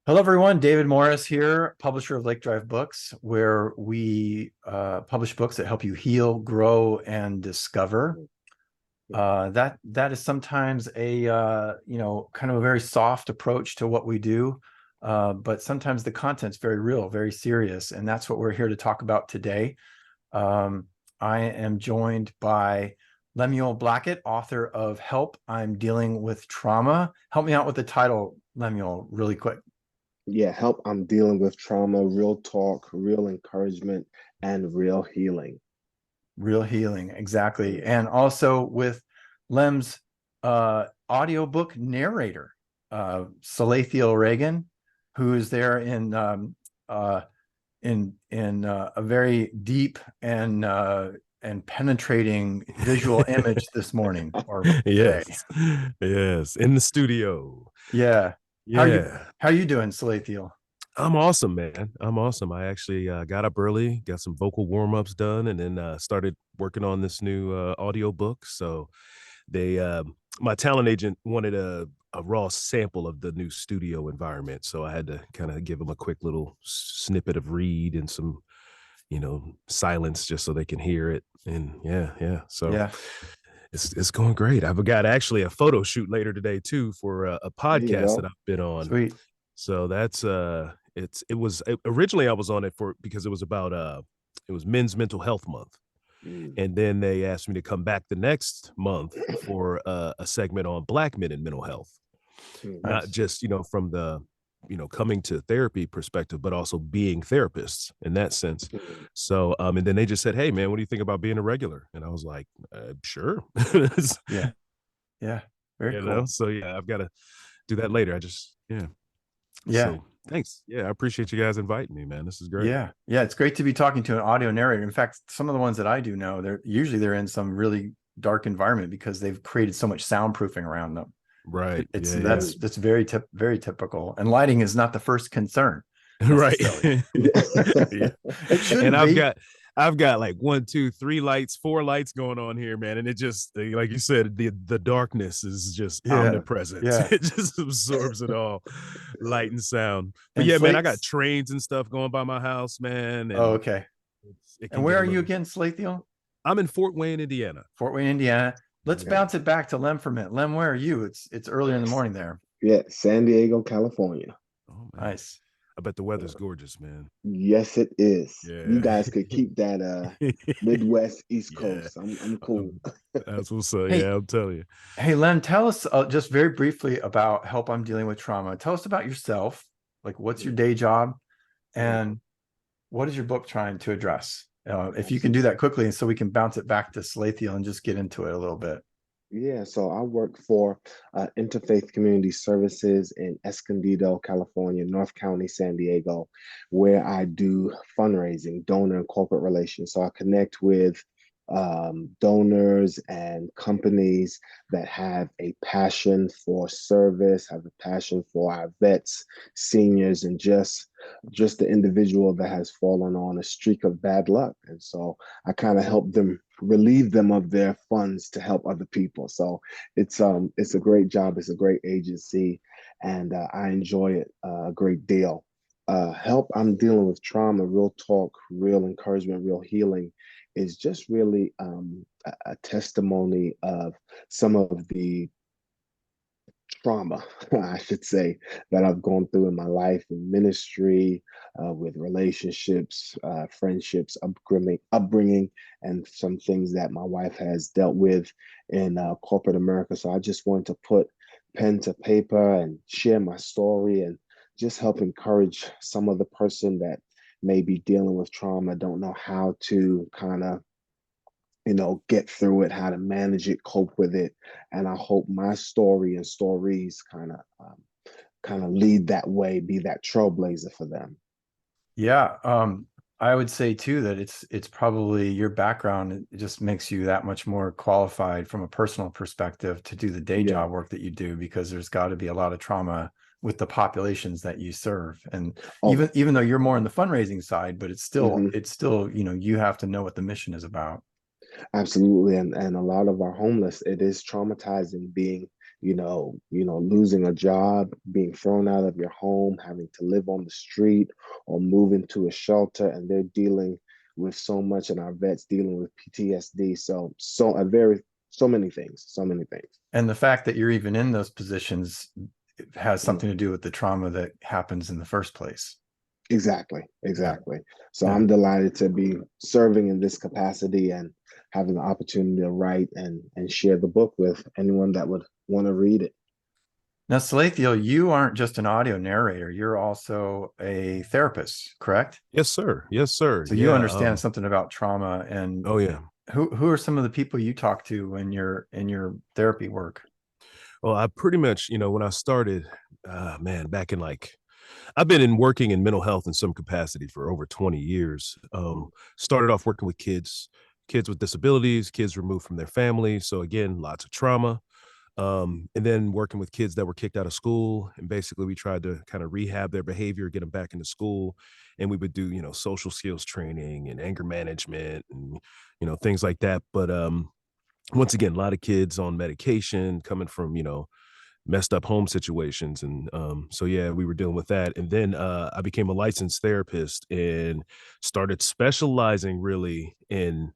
Hello, everyone. David Morris here, publisher of Lake Drive Books, where we publish books that help you heal, grow, and discover. That is sometimes a kind of a very soft approach to what we do, but sometimes the content's very real, very serious, and that's what we're here to talk about today. I am joined by Lemuel Blackett, author of Help, I'm Dealing with Trauma. Help me out with the title, Lemuel, really quick. Yeah, help. I'm dealing with trauma, real talk, real encouragement, and real healing. Real healing, exactly. Mm. And also with Lem's audiobook narrator, Salathiel Reagan, who is there in a very deep and penetrating visual image this morning or today. Yes. Yes. In the studio. Yeah. Yeah. How are you doing, Salathiel? I'm awesome, man. I'm awesome. I actually got up early, got some vocal warm-ups done, and then started working on this new audio book. So they my talent agent wanted a raw sample of the new studio environment. So I had to kind of give them a quick little snippet of read and some, silence just so they can hear it. And yeah. So Yeah. it's going great. I've got actually a photo shoot later today too for a There you podcast that go. I've been on. Sweet. So that's originally I was on it because it was about it was Men's Mental Health Month. Mm. And then they asked me to come back the next month for a segment on Black men and mental health. Mm. Not Nice. just, from the, coming to therapy perspective, but also being therapists in that sense. Mm. So, and then they just said, "Hey, man, what do you think about being a regular?" And I was like, "Sure." Yeah. Yeah. Very cool. So yeah, I've got to do that later. Yeah. Yeah. So thanks. Yeah, I appreciate you guys inviting me, man. This is great. Yeah. Yeah. It's great to be talking to an audio narrator. In fact, some of the ones that I do know, they're in some really dark environment because they've created so much soundproofing around them. Right. It's Yeah. that's very typical. And lighting is not the first concern Right. necessarily. Yeah. It And shouldn't I've be. got like 1, 2, 3 lights, 4 lights going on here, man. And it just, like you said, the darkness is just Yeah. omnipresent. Yeah. It just absorbs it all, light and sound. But And yeah, man, I got Slate's. trains and stuff going by my house, man. Oh, And okay. it And can where get a are you little. again, Salathiel? I'm in Fort Wayne, Indiana. Fort Wayne, Indiana. Let's Yeah. bounce it back to Lem for a minute. Lem, where are you? It's earlier in the morning there. Yeah, San Diego, California. Oh man. Nice. I bet the weather's gorgeous, man. Yes, it is. You Yeah. guys could keep that Midwest, East Yeah. Coast. I'm cool. That's what's up. Hey, Yeah, I'll tell you. Hey, Len, tell us just very briefly about Help I'm Dealing with Trauma. Tell us about yourself. Like, what's your day job? Mm. And what is your book trying to address? If you can do Absolutely. that quickly, so we can bounce it back to Salathiel and just get into it a little bit. Yeah, so I work for Interfaith Community Services in Escondido, California, North County, San Diego, where I do fundraising, donor and corporate relations. So I connect with donors and companies that have a passion for service, have a passion for our vets, seniors, and just the individual that has fallen on a streak of bad luck. And so I kind of help them relieve them of their funds to help other people. So it's a great job. It's a great agency, and I enjoy it a great deal. Help I'm Dealing with Trauma, real talk, real encouragement, real healing is just really a testimony of some of the trauma, I should say, that I've gone through in my life in ministry, with relationships, friendships, upbringing, and some things that my wife has dealt with in corporate America. So I just wanted to put pen to paper and share my story and just help encourage some of the person that may be dealing with trauma, don't know how to kind of get through it, how to manage it, cope with it. And I hope my story and stories kind of lead that way, be that trailblazer for them. Yeah, I would say too that it's probably your background. It just makes you that much more qualified from a personal perspective to do the day Yeah. job work that you do, because there's got to be a lot of trauma with the populations that you serve. And Oh, even though you're more on the fundraising side, but it's still mhm. you have to know what the mission is about. Absolutely. And a lot of our homeless, it is traumatizing being losing a job, being thrown out of your home, having to live on the street or move into a shelter, and they're dealing with so much, and our vets dealing with PTSD. So many things, so many things. And the fact that you're even in those positions has something to do with the trauma that happens in the first place. Exactly. So Yeah. I'm delighted to be serving in this capacity and having the opportunity to write and share the book with anyone that would want to read it. Now, Salathiel, you aren't just an audio narrator, you're also a therapist, correct? Yes, sir. Yes, sir. So you Yeah. understand something about trauma. And Oh yeah. who are some of the people you talk to in your therapy work? Well, I pretty much, when I started, man, back in I've been working in mental health in some capacity for over 20 years. Started off working with kids with disabilities, kids removed from their families. So again, lots of trauma. And then working with kids that were kicked out of school. And basically we tried to kind of rehab their behavior, get them back into school. And we would do, social skills training and anger management and, things like that. But once again, a lot of kids on medication coming from, messed up home situations. And so yeah, we were dealing with that. And then I became a licensed therapist and started specializing really in,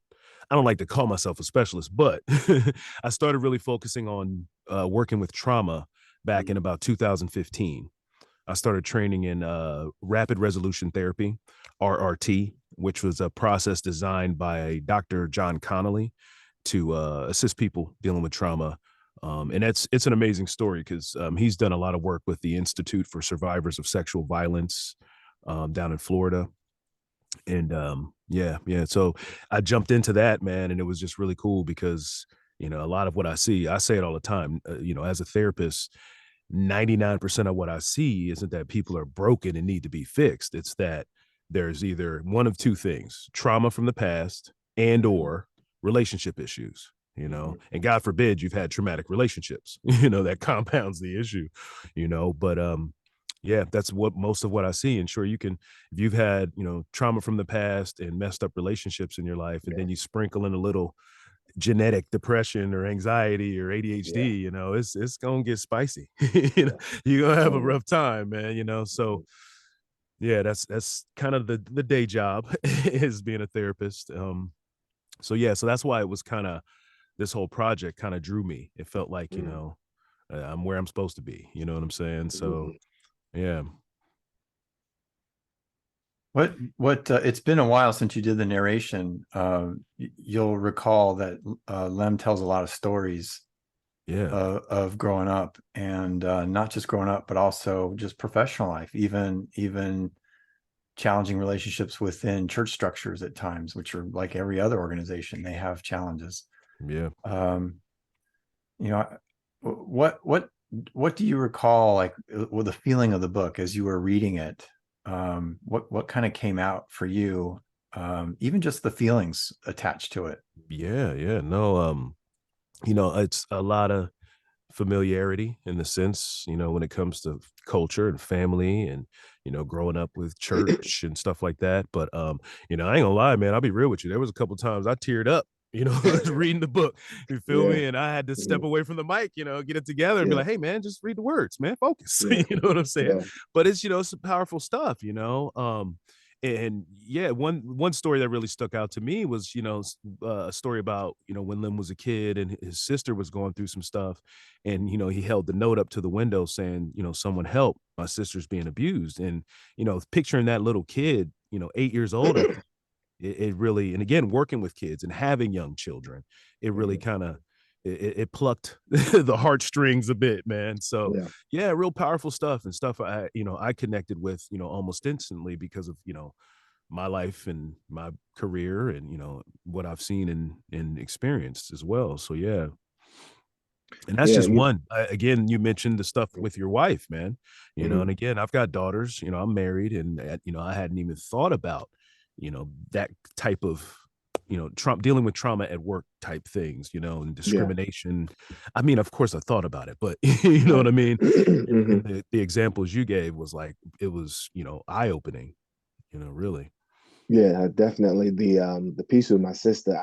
I don't like to call myself a specialist, but I started really focusing on working with trauma back in about 2015. I started training in rapid resolution therapy, RRT, which was a process designed by Dr. John Connolly to assist people dealing with trauma. And it's an amazing story because he's done a lot of work with the Institute for Survivors of Sexual Violence down in Florida. And yeah. So I jumped into that, man, and it was just really cool because a lot of what I say it all the time. As a therapist, 99% of what I see isn't that people are broken and need to be fixed. It's that there's either one of two things: trauma from the past and or relationship issues. And God forbid you've had traumatic relationships. That compounds the issue. But yeah, that's what most of what I see. And sure, you can, if you've had, trauma from the past and messed up relationships in your life, and then you sprinkle in a little genetic depression or anxiety or ADHD, it's gonna get spicy. You're gonna have a rough time, man. So yeah, that's kind of the day job is being a therapist. So yeah, so that's why it was kind of, this whole project kind of drew me. It felt like, I'm where I'm supposed to be. You know what I'm saying? So yeah. What it's been a while since you did the narration. You'll recall that Lem tells a lot of stories Yeah. of growing up, and not just growing up, but also just professional life, even challenging relationships within church structures at times, which are like every other organization, they have challenges. Yeah. What do you recall, like, with the feeling of the book as you were reading it? What kind of came out for you? Even just the feelings attached to it. Yeah. No, it's a lot of familiarity in the sense, when it comes to culture and family and, growing up with church and stuff like that. But, I ain't gonna lie, man, I'll be real with you. There was a couple times I teared up, reading the book, you feel me? And I had to step away from the mic, get it together and be like, hey man, just read the words, man, focus. You know what I'm saying? But it's, it's some powerful stuff, and yeah, one story that really stuck out to me was, a story about, when Lem was a kid and his sister was going through some stuff, and he held the note up to the window saying, someone help, my sister's being abused. And picturing that little kid, 8 years old, it really, and again, working with kids and having young children, it really kind of, it plucked the heartstrings a bit, man. So yeah, real powerful stuff, and stuff I connected with, almost instantly because of, my life and my career and, what I've seen and experienced as well. So yeah. And that's just one. Again, you mentioned the stuff with your wife, man. And again, I've got daughters. I'm married, and I hadn't even thought about, that type of, dealing with trauma at work type things, and discrimination. I mean, of course, I thought about it, but you know what I mean. And the examples you gave was like, it was, eye opening. Really. Yeah, definitely. The piece with my sister,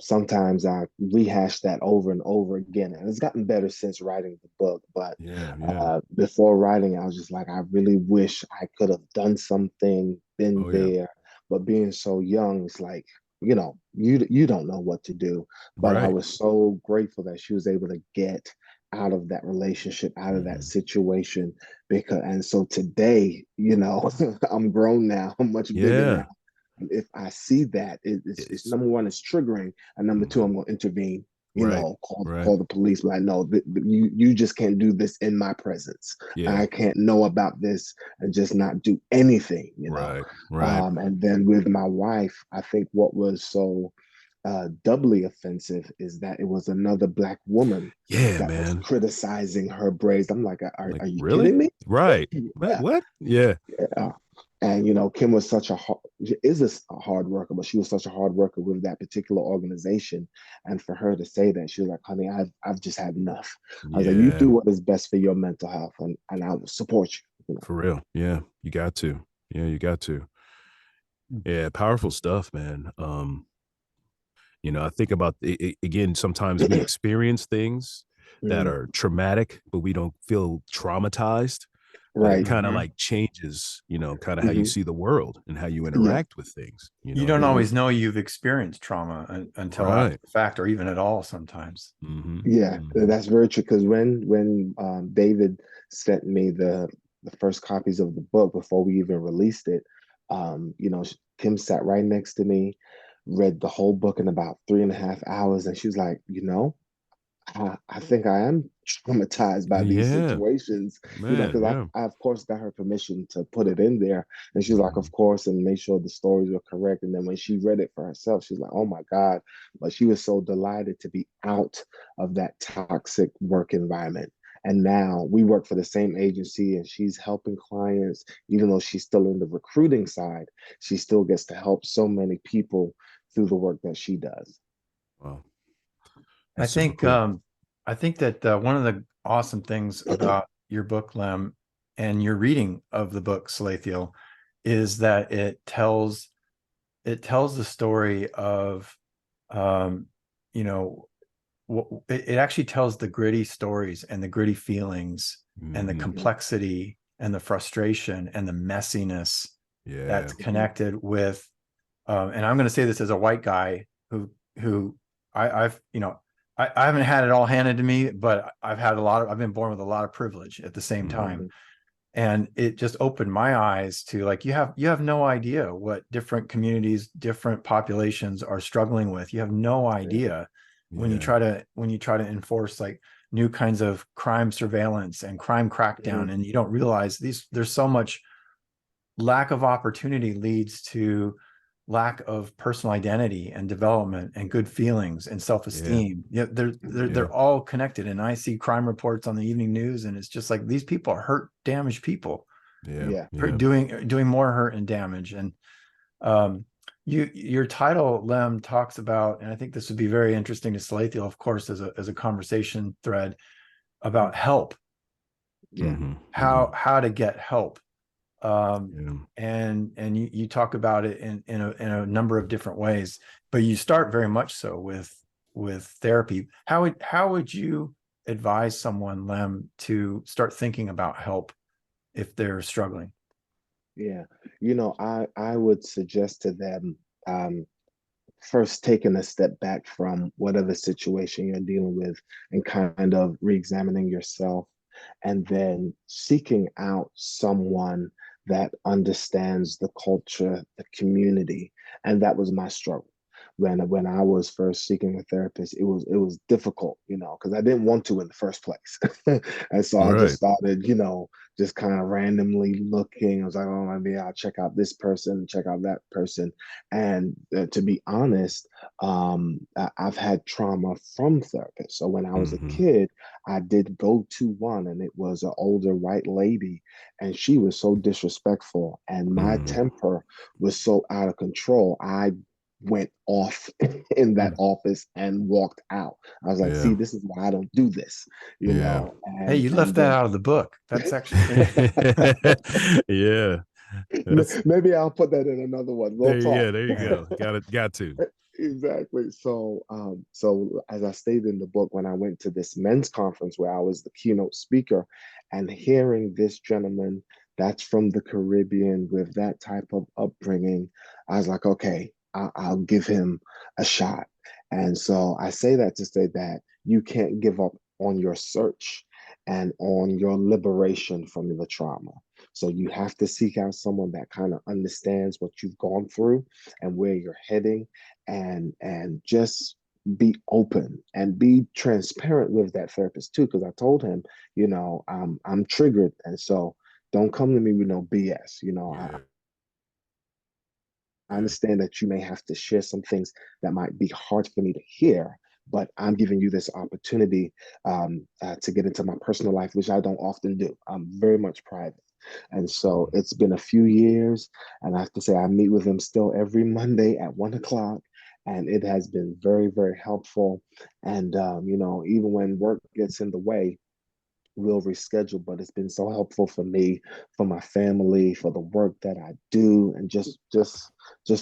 sometimes I rehash that over and over again. And it's gotten better since writing the book. But Yeah. before writing, I was just like, I really wish I could have done something, been Oh, yeah. there. But being so young, it's like, you don't know what to do. But I Right. was so grateful that she was able to get out of that relationship, out of that situation. And so today, I'm grown now, I'm much bigger now. Yeah. If I see that, it's It's number one, it's triggering, and number two, mhm. I'm going to intervene. Right. Call Right. call the police. Like, no, you just can't do this in my presence. Yeah. I can't know about this and just not do anything. Right. Right. And then with my wife, I think what was so doubly offensive is that it was another Black woman Yeah, that was man. criticizing her braids. I'm like, Like, are you really? kidding me? Right. Yeah, What? Yeah. yeah. And Kim was such a a hard worker, but she was such a hard worker with that particular organization. And for her to say that, she was like, "Honey, I've just had enough." I was like, "You Yeah. do what is best for your mental health, and I will support you." For real. Yeah. You got to. Yeah, you got to. Mm. Yeah, powerful stuff, man. I think about again, sometimes we experience things that Mm, are traumatic, but we don't feel traumatized. But it right. kind of Mhm. like changes, kind of how you Hmm. see the world and how you Yeah. interact with things. You know You what I don't mean? Hmm. always know you've experienced trauma until after Right. the fact, or even at all sometimes. Mm-hmm. Yeah, Mm-hmm. that's very true. Because when David sent me the first copies of the book before we even released it, Kim sat right next to me, read the whole book in about 3.5 hours, and she was like, I think I am traumatized by these Yeah, situations, man. because Yeah. I of course got her permission to put it in there. And she's like, Mhm. of course, and make sure the stories were correct. And then when she read it for herself, she's like, oh my God. But she was so delighted to be out of that toxic work environment. And now we work for the same agency and she's helping clients, even though she's still in the recruiting side, she still gets to help so many people through the work that she does. Wow, I that's super think cool. I think that one of the awesome things about your book, Lem, and your reading of the book, Salathiel, is that it tells the story of um, you know it actually tells the gritty stories and the gritty feelings and the Hmm. Mhm. complexity and the frustration and the messiness Yeah. that's connected with and I'm going to say this as a white guy who I've I haven't had it all handed to me, but I've been born with a lot of privilege at the same Hmm. time. Mhm. And it just opened my eyes to, like, you have no idea what different communities, different populations are struggling with. You have no Yeah. idea Yeah. when you try to enforce like new kinds of crime surveillance and crime crackdown, Mhm. and you don't realize there's so much lack of opportunity leads to lack of personal identity and development and good feelings and Yeah. self-esteem. Yeah, they're they're Yeah. they're all connected. And I see crime reports on the evening news, and it's just like these people are hurt, damaged people, Yeah. Yeah. Yeah. doing more hurt and damage. And um, your title, Lem, talks about, and I think this would be very interesting to Salathiel, of course, as a conversation thread about help, Yeah. Hmm. Hmm. how to get help. um, Yeah. and you talk about it in a number of different ways, but you start very much so with therapy. How would you advise someone, Lem, to start thinking about help if they're struggling? Yeah. I would suggest to them, um, first taking a step back from whatever situation you're dealing with and kind of re-examining yourself, and then seeking out someone that understands the culture, the community. And that was my struggle. When I was first seeking a therapist, it was difficult, because I didn't want to in the first place. And so I just Right. started, just kind of randomly looking. I was like, oh, maybe I'll check out this person, check out that person. And to be honest, I've had trauma from therapists. So when I was a Hmm. kid, I did go to one, and it was an older white lady, and she was so disrespectful, and my Hmm. temper was so out of control. I went off in that Mm. office and walked out. I was like, Yeah. see, this is why I don't do this, Yeah. Hey, you left and that then out of the book. That's actually Yeah. That's maybe I'll put that in another one. We'll there. talk. Yeah. There you go. Got it. Got to. Exactly. So as I stated in the book, when I went to this men's conference where I was the keynote speaker, and hearing this gentleman that's from the Caribbean with that type of upbringing, I was like, okay, I'll give him a shot. And so I say that to say that you can't give up on your search and on your liberation from the trauma. So you have to seek out someone that kind of understands what you've gone through and where you're heading, and just be open and be transparent with that therapist too. Because I told him, I'm triggered, and so don't come to me with no BS. Yeah, I yeah, understand that you may have to share some things that might be hard for me to hear, but I'm giving you this opportunity to get into my personal life, which I don't often do. I'm very much private. And so mhm, it's been a few years, and I have to say, I meet with him still every Monday at 1 o'clock. And it has been very, very helpful. And, even when work gets in the way, we'll reschedule, but it's been so helpful for me, for my family, for the work that I do, and just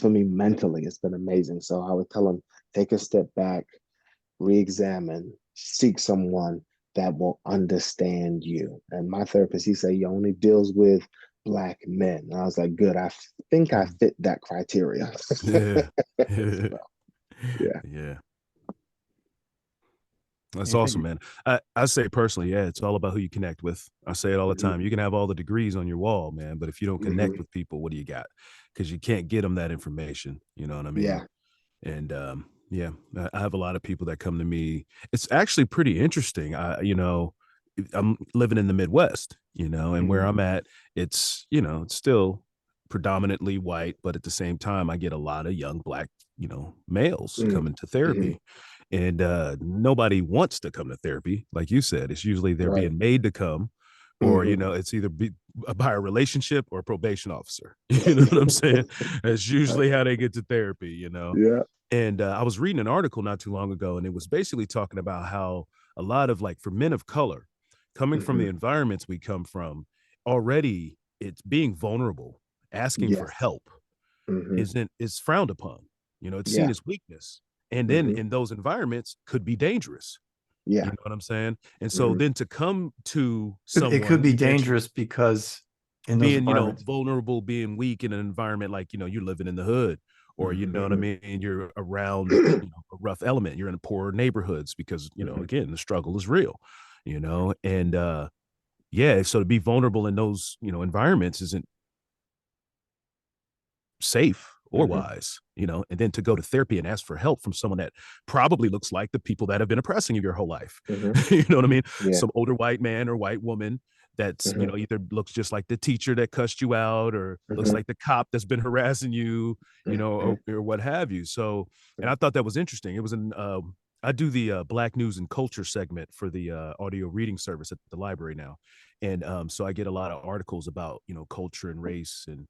for me mentally. It's been amazing. So I would tell him, take a step back, re-examine, seek someone that will understand you. And my therapist, he said he only deals with Black men. And I was like, good, I think I mhm. fit that criteria. Yeah. So, yeah. Yeah. That's Hey, thank awesome, you. man. I say personally, yeah, it's all about who you connect with. I say it all the Hmm. time. You can have all the degrees on your wall, man, but if you don't connect Hmm. with people, what do you got? Because you can't get them that information. You know what I mean? Yeah. And yeah, I have a lot of people that come to me. It's actually pretty interesting. I'm living in the Midwest, and where Hmm. I'm at, it's still predominantly white, but at the same time, I get a lot of young Black, males Hmm. coming to Hmm. therapy. And nobody wants to come to therapy. Like you said, it's usually they're Right. being made to come, or, Hmm. it's either by a relationship or a probation officer. You know what I'm saying? That's usually how they get to therapy. Yeah. And I was reading an article not too long ago, and it was basically talking about how a lot of, like, for men of color coming from the Hmm. environments we come from, already it's being vulnerable, asking for Yes. help Hmm. is frowned upon. It's seen Yeah. as weakness. And then Hmm. in those environments could be dangerous. You Yeah. know what I'm saying? And so Hmm. then to come to It could someone, be you mentioned dangerous because in those being, environments. vulnerable, being weak in an environment like, you're living in the hood, or, you know what I Hmm. mean? You're around, a rough element. You're in poor neighborhoods because, Hmm. again, the struggle is real, and yeah, so to be vulnerable in those, environments isn't safe or Hmm. wise, and then to go to therapy and ask for help from someone that probably looks like the people that have been oppressing you your whole life. Hmm. You know what I mean? Yeah. Some older white man or white woman that's, Hmm. either looks just like the teacher that cussed you out, or looks Hmm. like the cop that's been harassing you, Hmm. or what have you. So, and I thought that was interesting. It was I do the Black news and culture segment for the audio reading service at the library now. And so I get a lot of articles about, culture and race, Hmm.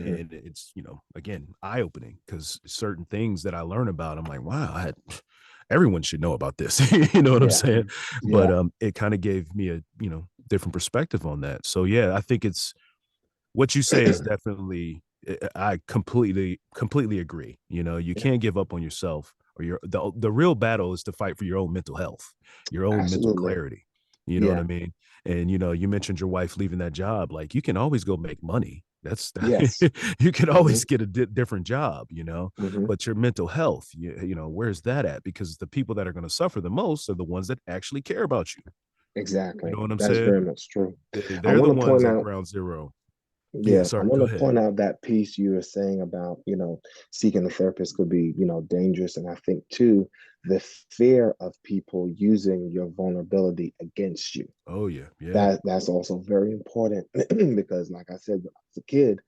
and it's, again, eye-opening, because certain things that I learn about, I'm like, wow, everyone should know about this. You know what I'm Yeah. saying? But Yeah. it kind of gave me a, different perspective on that. So yeah, I think it's what you say is definitely, I completely agree. You Yeah. can't give up on yourself, or the real battle is to fight for your own mental health, your own mental Absolutely. clarity. You know what I Yeah. mean? And you mentioned your wife leaving that job. Like, you can always go make money. That's Yes. you can Hmm. always get a different job, Hmm. but your mental health, where's that at? Because the people that are going to suffer the most are the ones that actually care about you. You Exactly. know what I'm That's saying? very much true. I They're the want to ones point at out, ground zero. Yeah, yeah, I sorry, want go to ahead. point out that piece you were saying about, seeking a therapist could be, dangerous. And I think too, the fear of people using your vulnerability against you. Oh yeah, yeah. That's also very important because, like I said, when I was a kid,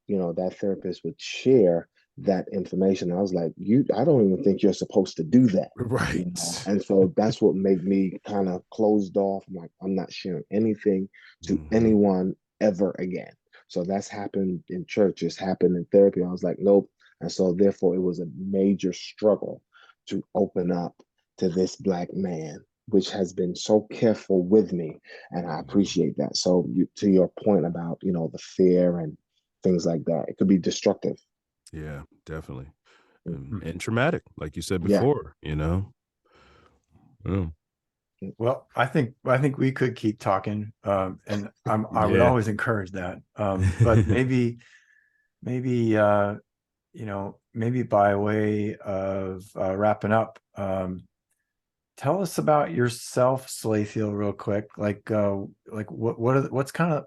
that therapist would share that information. I was like, I don't even think you're supposed to do that. Right. And so that's what made me kind of closed off. I'm like, I'm not sharing anything to Hmm. anyone ever again. So that's happened in church, it's happened in therapy. I was like, nope. And so therefore it was a major struggle to open up to this Black man, which has been so careful with me. And I appreciate that. So to your point about, the fear and things like that, it could be destructive. Yeah, definitely. and traumatic, like you said Yeah. before, you know. Mm. Well, I think we could keep talking, and I would Yeah. always encourage that. But maybe you know, maybe by way of wrapping up, tell us about yourself, Salathiel, real quick. Like what's kind of,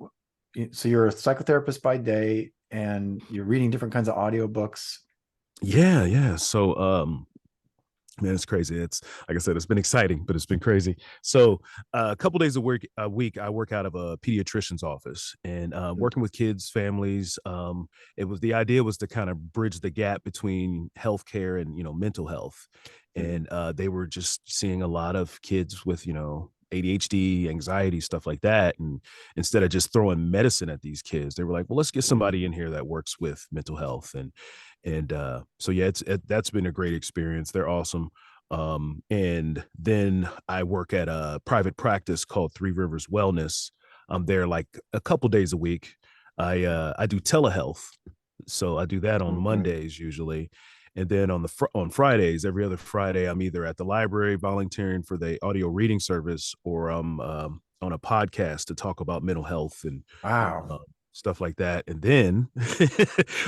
so you're a psychotherapist by day, and you're reading different kinds of audiobooks. Yeah. So man, it's crazy. It's like I said, it's been exciting, but it's been crazy. So a couple days a week, I work out of a pediatrician's office, and working with kids, families. The idea was to kind of bridge the gap between healthcare and mental health, and they were just seeing a lot of kids with ADHD, anxiety, stuff like that. And instead of just throwing medicine at these kids, they were like, well, let's get somebody in here that works with mental health. So yeah, that's been a great experience. They're awesome. And then I work at a private practice called Three Rivers Wellness. I'm there like a couple days a week. I do telehealth, so I do that on Mondays usually, and then on Fridays, every other Friday, I'm either at the library volunteering for the audio reading service, or I'm on a podcast to talk about mental health and Wow. uh, stuff like that. And then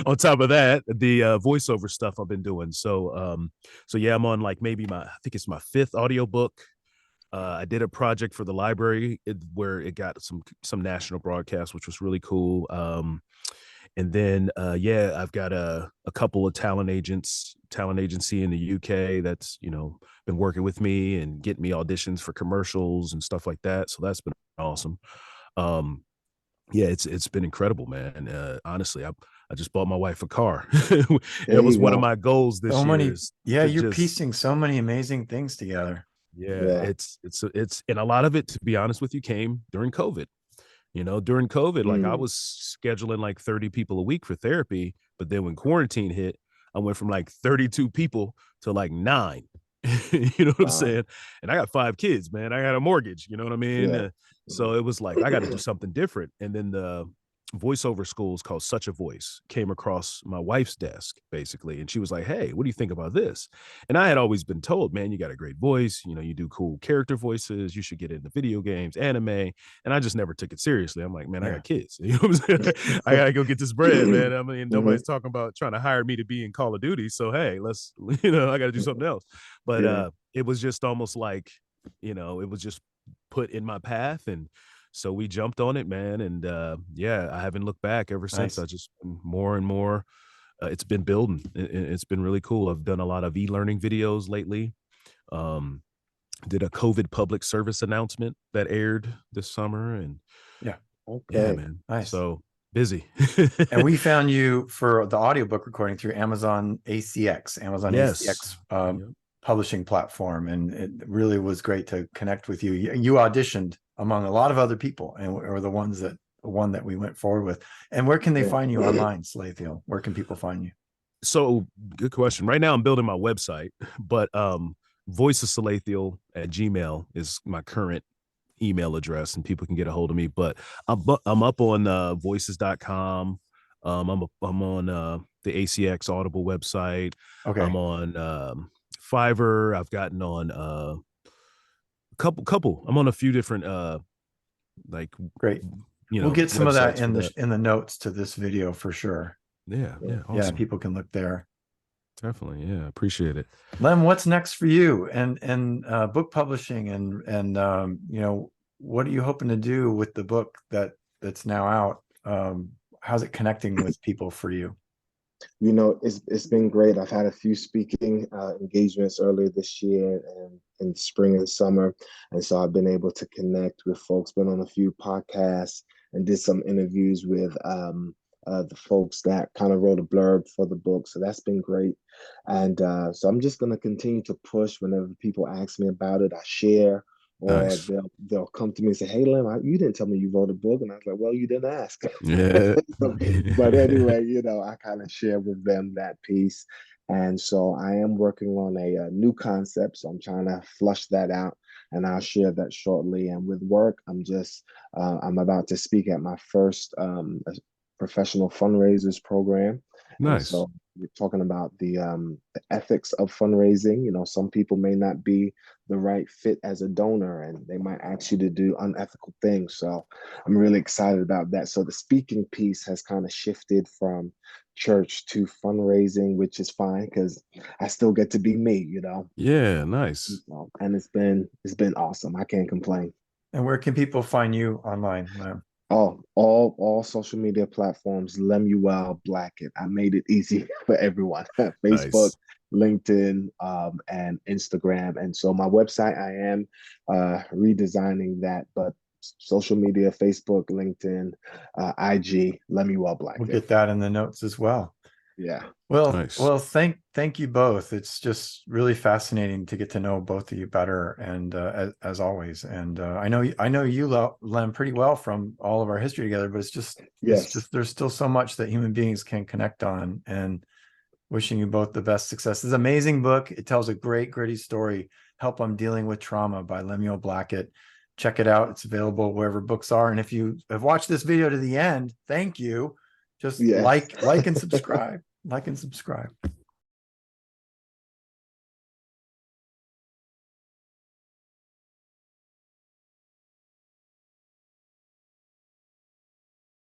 on top of that, the voiceover stuff I've been doing. So yeah, I'm on like I think it's my fifth audiobook. I did a project for the library where it got some national broadcast, which was really cool. And then yeah, I've got a couple of talent agency in the UK that's been working with me and getting me auditions for commercials and stuff like that. So that's been awesome. Um, yeah, it's been incredible, man. Honestly, I just bought my wife a car. There It was you one of go. my goals So this year many, is yeah, to you're just piecing so many amazing things together. yeah, Yeah. it's and a lot of it, to be honest with you, came during COVID. During COVID, like I was scheduling like 30 people a week for therapy, but then when quarantine hit, I went from like 32 people to like 9. You know what I'm Wow. saying? And I got 5 kids, man. I got a mortgage, you know what I mean? Yeah. So it was like I got to do something different. And then the voiceover schools called Such a Voice came across my wife's desk basically, and she was like, hey, what do you think about this? And I had always been told, man, you got a great voice, you do cool character voices, you should get into video games, anime. And I just never took it seriously. I'm like, man, I Yeah. got kids. You know what I'm saying? I gotta go get this bread, man. I mean, Mhm. nobody's talking about trying to hire me to be in Call of Duty, so hey, let's I gotta do something else. But Yeah. it was just almost like it was just put in my path, and so we jumped on it, man. And yeah, I haven't looked back ever since. I Nice. just more and more. It's been building. It's been really cool. I've done a lot of e-learning videos lately. Um, did a COVID public service announcement that aired this summer, and Yeah. yeah, Okay. man. Nice. So busy. And we found you for the audiobook recording through Amazon ACX, Amazon Yes. ACX Yep. publishing platform. And it really was great to connect with you. You auditioned among a lot of other people, and were the one that we went forward with. And where can they Yeah. find you online, Salathiel? Where can people find you? So good question. Right now I'm building my website, but voice of Salathiel at Gmail is my current email address, and people can get a hold of me. But I'm up on voices.com. I'm on the ACX Audible website. I'm Okay, on Fiverr. I've gotten on couple. I'm on a few different like great. We'll get some of that websites for that. in the notes to this video for sure. Yeah, Yeah. Yeah, awesome. people can look there. Definitely. Yeah, appreciate it. Lem, what's next for you and book publishing and what are you hoping to do with the book that's now out? How's it connecting with people for you? It's been great. I've had a few speaking engagements earlier this year and in spring and summer, and so I've been able to connect with folks. Been on a few podcasts and did some interviews with the folks that kind of wrote a blurb for the book. So that's been great, and so I'm just going to continue to push. Whenever people ask me about it, I share. Or Nice. they'll come to me and say, "Hey, Lem, you didn't tell me you wrote a book," and I was like, "Well, you didn't ask." Yeah. But anyway, I kind of share with them that piece. And so I am working on a new concept. So I'm trying to flush that out, and I'll share that shortly. And with work, I'm about to speak at my first professional fundraisers program. And Nice. so we're talking about the ethics of fundraising. You know, some people may not be the right fit as a donor, and they might ask you to do unethical things. So I'm really excited about that. So the speaking piece has kind of shifted from church to fundraising, which is fine because I still get to be me, you know. Yeah, nice. And it's been awesome. I can't complain. And where can people find you online, Lem? Oh, all social media platforms, Lemuel Blackett. I made it easy for everyone. Facebook, Nice. LinkedIn, and Instagram. And so my website, I am redesigning that, but social media, Facebook, LinkedIn, IG, Lemuel We'll Blackett. get that in the notes as well. Yeah. Nice. Well, thank you both. It's just really fascinating to get to know both of you better, and as always. And I know you, Lem, pretty well from all of our history together. But it's Yes. just there's still so much that human beings can connect on. And wishing you both the best success. This is an amazing book. It tells a great, gritty story. Help I'm Dealing with Trauma by Lemuel Blackett. Check it out. It's available wherever books are. And if you have watched this video to the end, thank you. Just Yes. like and subscribe. Like and subscribe.